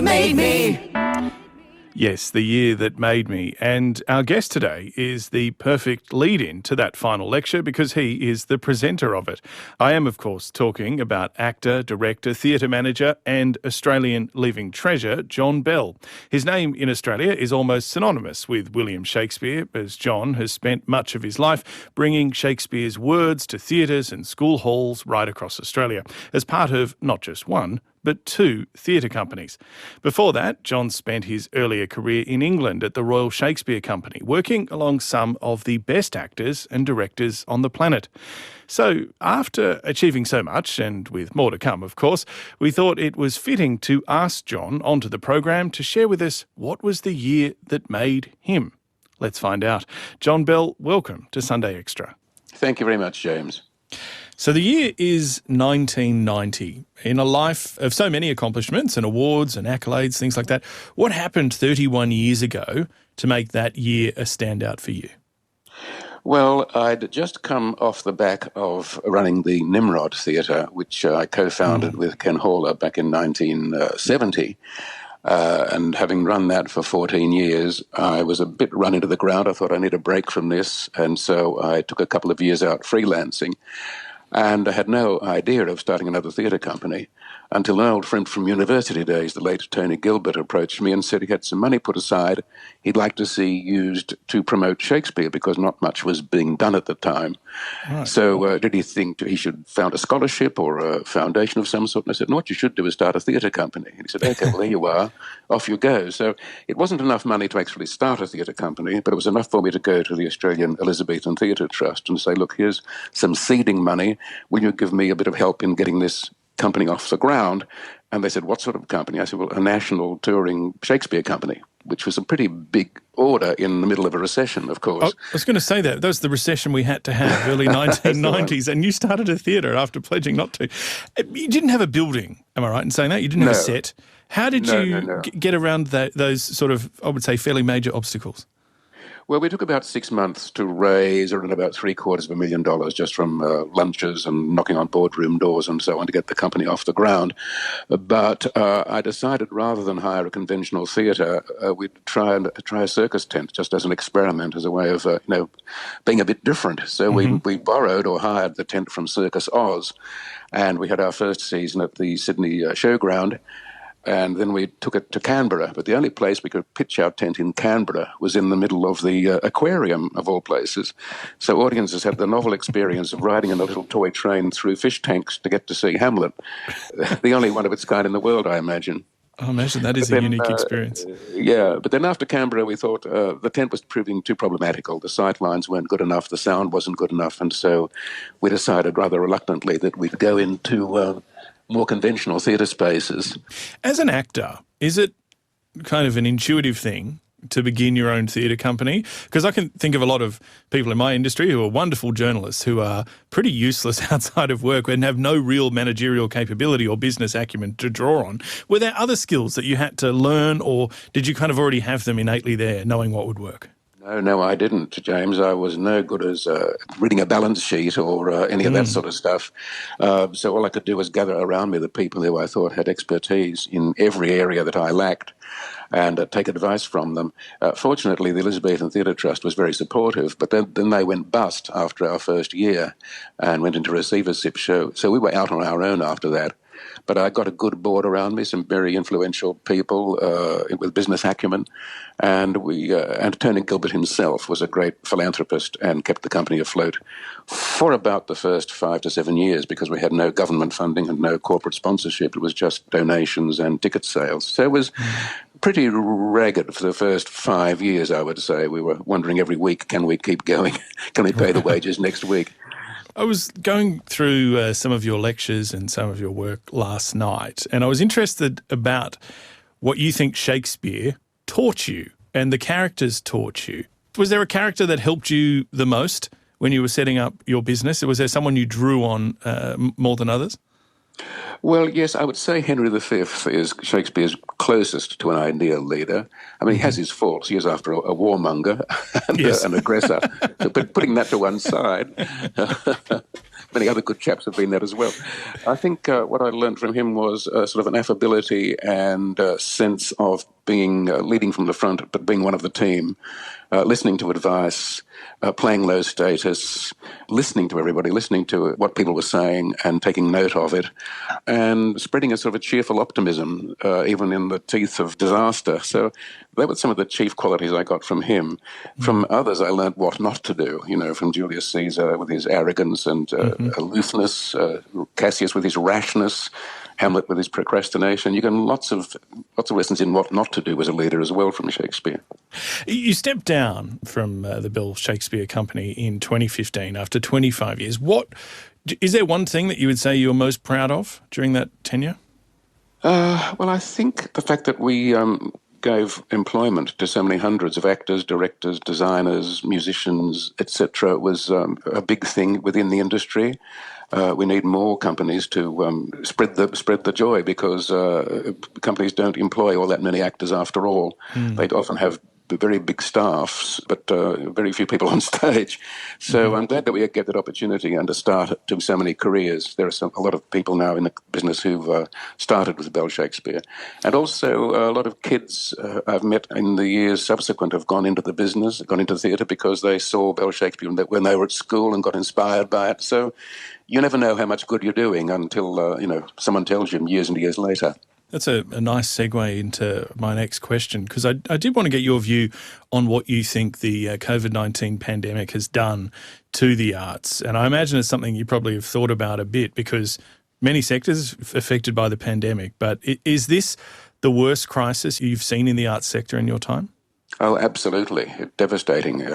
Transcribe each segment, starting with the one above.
that made me. Yes, the year that made me. And our guest today is the perfect lead-in to that final lecture because he is the presenter of it. I am, of course, talking about actor, director, theatre manager and Australian living treasure, John Bell. His name in Australia is almost synonymous with William Shakespeare, as John has spent much of his life bringing Shakespeare's words to theatres and school halls right across Australia as part of not just one, but two theatre companies. Before that, John spent his earlier career in England at the Royal Shakespeare Company, working along some of the best actors and directors on the planet. So, after achieving so much, and with more to come, of course, we thought it was fitting to ask John onto the program to share with us what was the year that made him. Let's find out. John Bell, welcome to Sunday Extra. Thank you very much, James. So the year is 1990. In a life of so many accomplishments and awards and accolades, things like that, what happened 31 years ago to make that year a standout for you? Well, I'd just come off the back of running the Nimrod Theatre, which I co-founded with Ken Haller back in 1970. And having run that for 14 years, I was a bit run into the ground. I thought I need a break from this. And so I took a couple of years out freelancing. And I had no idea of starting another theatre company until an old friend from university days, the late Tony Gilbert, approached me and said he had some money put aside he'd like to see used to promote Shakespeare because not much was being done at the time. Right. So did he think he should found a scholarship or a foundation of some sort? And I said, no, what you should do is start a theatre company. And he said, okay, well, there you are. Off you go. So it wasn't enough money to actually start a theatre company, but it was enough for me to go to the Australian Elizabethan Theatre Trust and say, look, here's some seeding money. Will you give me a bit of help in getting this company off the ground? And they said, what sort of company? I said, well, a national touring Shakespeare company, which was a pretty big order in the middle of a recession, of course. I was going to say that. That was the recession we had to have, early 1990s, and you started a theatre after pledging not to. You didn't have a building, am I right in saying that? You didn't have a set. How did you get around those sort of, I would say, fairly major obstacles? Well, we took about 6 months to raise around about $750,000 just from lunches and knocking on boardroom doors and so on to get the company off the ground. But I decided rather than hire a conventional theatre, we'd try a circus tent just as an experiment, as a way of being a bit different. So we borrowed or hired the tent from Circus Oz, and we had our first season at the Sydney Showground. And then we took it to Canberra. But the only place we could pitch our tent in Canberra was in the middle of the aquarium, of all places. So audiences had the novel experience of riding in a little toy train through fish tanks to get to see Hamlet. The only one of its kind in the world, I imagine. I imagine that is a unique experience. Yeah, but then after Canberra, we thought the tent was proving too problematical. The sight lines weren't good enough, the sound wasn't good enough, and so we decided rather reluctantly that we'd go into more conventional theatre spaces. As an actor, is it kind of an intuitive thing to begin your own theatre company? Because I can think of a lot of people in my industry who are wonderful journalists who are pretty useless outside of work and have no real managerial capability or business acumen to draw on. Were there other skills that you had to learn, or did you kind of already have them innately there, knowing what would work? No, I didn't, James. I was no good as reading a balance sheet or any of that sort of stuff. So all I could do was gather around me the people who I thought had expertise in every area that I lacked and take advice from them. Fortunately, the Elizabethan Theatre Trust was very supportive, but then they went bust after our first year and went into receivership. So we were out on our own after that. But I got a good board around me, some very influential people with business acumen, and Tony Gilbert himself was a great philanthropist and kept the company afloat for about the first 5 to 7 years because we had no government funding and no corporate sponsorship. It was just donations and ticket sales. So it was pretty ragged for the first 5 years, I would say. We were wondering every week, can we keep going? Can we pay the wages next week? I was going through some of your lectures and some of your work last night, and I was interested about what you think Shakespeare taught you and the characters taught you. Was there a character that helped you the most when you were setting up your business? Was there someone you drew on more than others? Well, yes, I would say Henry V is Shakespeare's closest to an ideal leader. I mean, he has his faults. He is, after all, a warmonger and an aggressor. So, but putting that to one side, many other good chaps have been there as well. I think what I learned from him was sort of an affability and sense of being leading from the front, but being one of the team, listening to advice, playing low status, listening to everybody, listening to what people were saying and taking note of it, and spreading a sort of a cheerful optimism, even in the teeth of disaster. So that was some of the chief qualities I got from him. From others, I learned what not to do, from Julius Caesar with his arrogance and aloofness, Cassius with his rashness, Hamlet with his procrastination. You get lots of lessons in what not to do as a leader as well from Shakespeare. You stepped down from the Bell Shakespeare Company in 2015 after 25 years. Is there one thing that you would say you were most proud of during that tenure? Well, I think the fact that we gave employment to so many hundreds of actors, directors, designers, musicians, etc. was a big thing within the industry. We need more companies to spread the joy, because companies don't employ all that many actors after all. They often have very big staffs, but very few people on stage. So I'm glad that we get that opportunity and to start to so many careers. There are a lot of people now in the business who've started with Bell Shakespeare. And also a lot of kids I've met in the years subsequent have gone into the business, gone into theatre because they saw Bell Shakespeare when they were at school and got inspired by it. So you never know how much good you're doing until, someone tells you years and years later. That's a nice segue into my next question, because I did want to get your view on what you think the COVID-19 pandemic has done to the arts. And I imagine it's something you probably have thought about a bit, because many sectors affected by the pandemic. But is this the worst crisis you've seen in the arts sector in your time? Oh, absolutely. Devastating.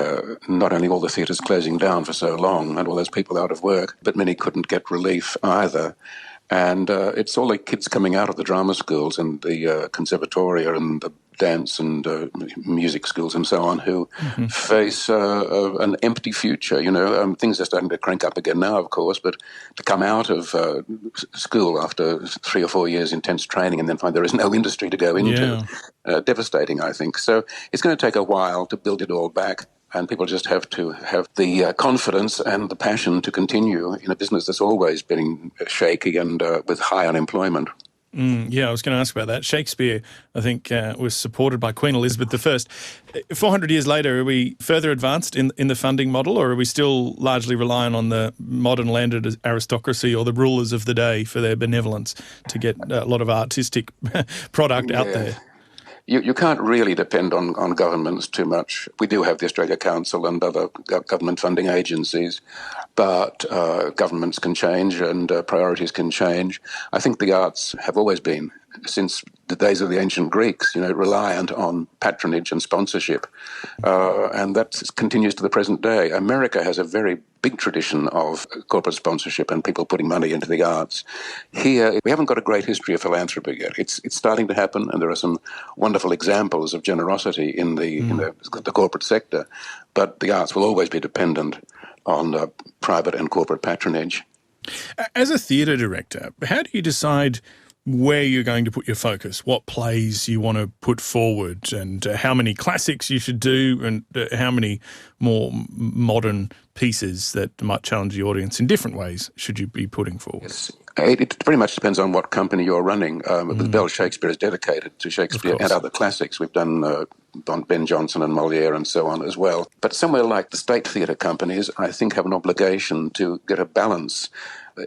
Not only all the theatres closing down for so long and all those people out of work, but many couldn't get relief either. And it's all the kids coming out of the drama schools and the conservatoria and the dance and music schools and so on who face an empty future. Things are starting to crank up again now, of course, but to come out of school after 3 or 4 years intense training and then find there is no industry to go into, devastating, I think. So it's going to take a while to build it all back. And people just have to have the confidence and the passion to continue in a business that's always been shaky and with high unemployment. I was going to ask about that. Shakespeare, I think, was supported by Queen Elizabeth I. 400 years later, are we further advanced in the funding model, or are we still largely relying on the modern landed aristocracy or the rulers of the day for their benevolence to get a lot of artistic product out there? You can't really depend on governments too much. We do have the Australia Council and other government funding agencies, but governments can change and priorities can change. I think the arts have always been, since the days of the ancient Greeks, reliant on patronage and sponsorship. And that continues to the present day. America has a very big tradition of corporate sponsorship and people putting money into the arts. Here, we haven't got a great history of philanthropy yet. It's starting to happen, and there are some wonderful examples of generosity in the corporate sector. But the arts will always be dependent on private and corporate patronage. As a theatre director, how do you decide where you're going to put your focus, what plays you want to put forward, and how many classics you should do, and how many more modern pieces that might challenge the audience in different ways should you be putting forward? Yes. It pretty much depends on what company you're running. Bell Shakespeare is dedicated to Shakespeare and other classics. We've done Ben Jonson and Moliere and so on as well. But somewhere like the state theatre companies, I think, have an obligation to get a balance.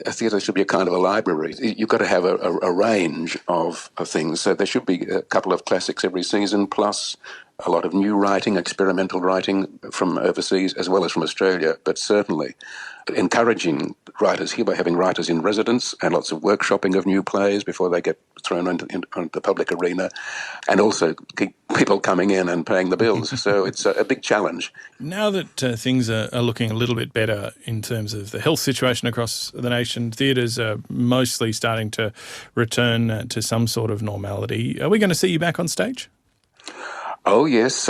A theatre should be a kind of a library. You've got to have a range of things. So there should be a couple of classics every season, plus a lot of new writing, experimental writing from overseas as well as from Australia, but certainly encouraging writers here by having writers in residence and lots of workshopping of new plays before they get thrown into the public arena, and also keep people coming in and paying the bills. So it's a big challenge. Now that things are looking a little bit better in terms of the health situation across the nation, theatres are mostly starting to return to some sort of normality. Are we going to see you back on stage? Oh, yes,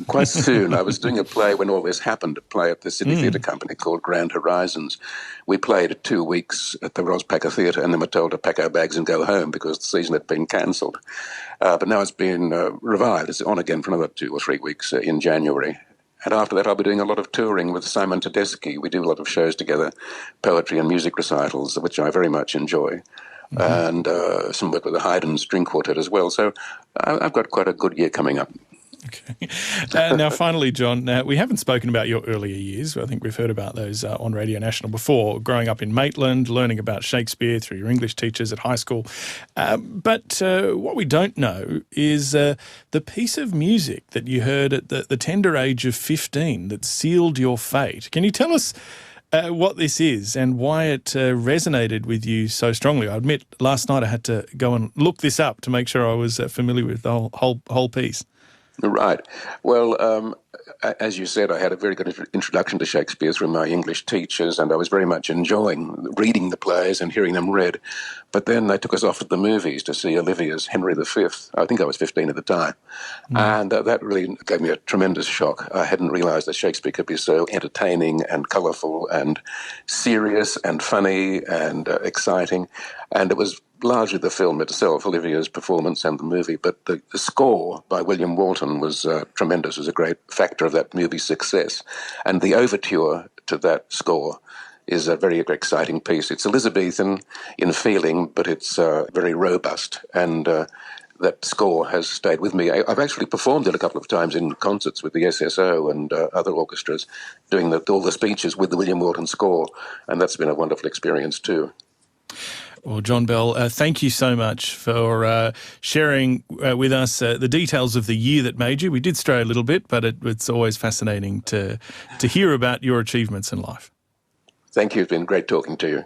quite soon. I was doing a play when all this happened, a play at the Sydney Theatre Company called Grand Horizons. We played 2 weeks at the Rospacker Theatre and then were told to pack our bags and go home because the season had been cancelled. But now it's been revived. It's on again for another 2 or 3 weeks in January. And after that, I'll be doing a lot of touring with Simon Tedeschi. We do a lot of shows together, poetry and music recitals, which I very much enjoy. And some work with the Haydn String Quartet as well. So I've got quite a good year coming up. Okay. Now, finally, John, we haven't spoken about your earlier years. I think we've heard about those on Radio National before, growing up in Maitland, learning about Shakespeare through your English teachers at high school. But what we don't know is the piece of music that you heard at the tender age of 15 that sealed your fate. Can you tell us what this is and why it resonated with you so strongly? I admit, last night I had to go and look this up to make sure I was familiar with the whole piece. Right. Well, as you said, I had a very good introduction to Shakespeare through my English teachers, and I was very much enjoying reading the plays and hearing them read. But then they took us off to the movies to see Olivia's Henry V. I think I was 15 at the time. And that really gave me a tremendous shock. I hadn't realised that Shakespeare could be so entertaining and colourful and serious and funny and exciting. And it was largely the film itself, Olivia's performance and the movie, but the score by William Walton was tremendous. It was a great factor of that movie's success. And the overture to that score is a very exciting piece. It's Elizabethan in feeling, but it's very robust. And that score has stayed with me. I've actually performed it a couple of times in concerts with the SSO and other orchestras, doing all the speeches with the William Walton score, and that's been a wonderful experience too. Well, John Bell, thank you so much for sharing with us the details of the year that made you. We did stray a little bit, but it's always fascinating to hear about your achievements in life. Thank you. It's been great talking to you.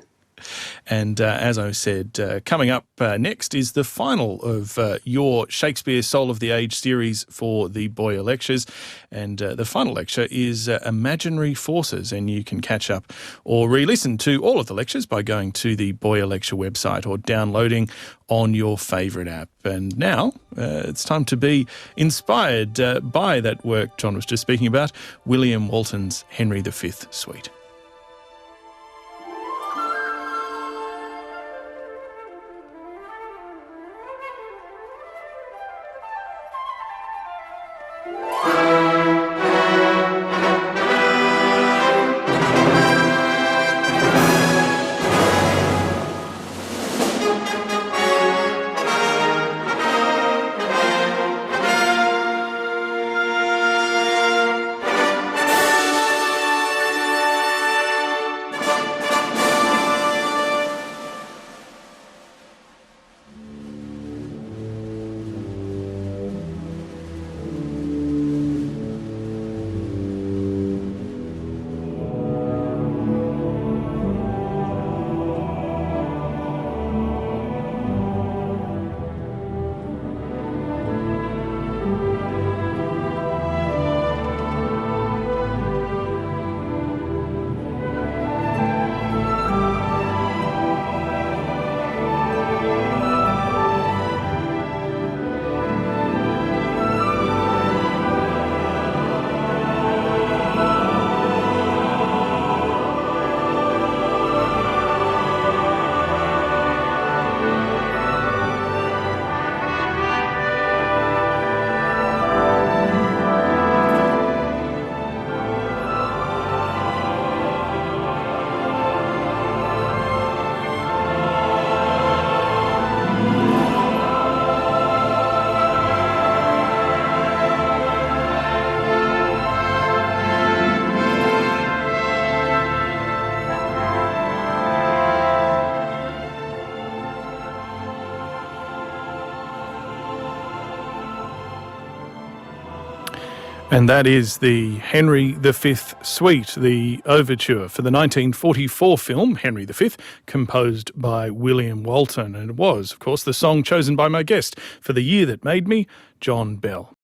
And as I said, coming up next is the final of your Shakespeare Soul of the Age series for the Boyer Lectures. And the final lecture is Imaginary Forces. And you can catch up or re-listen to all of the lectures by going to the Boyer Lecture website or downloading on your favourite app. And now it's time to be inspired by that work John was just speaking about, William Walton's Henry V Suite. And that is the Henry V Suite, the overture for the 1944 film Henry V, composed by William Walton. And it was, of course, the song chosen by my guest for the year that made me, John Bell.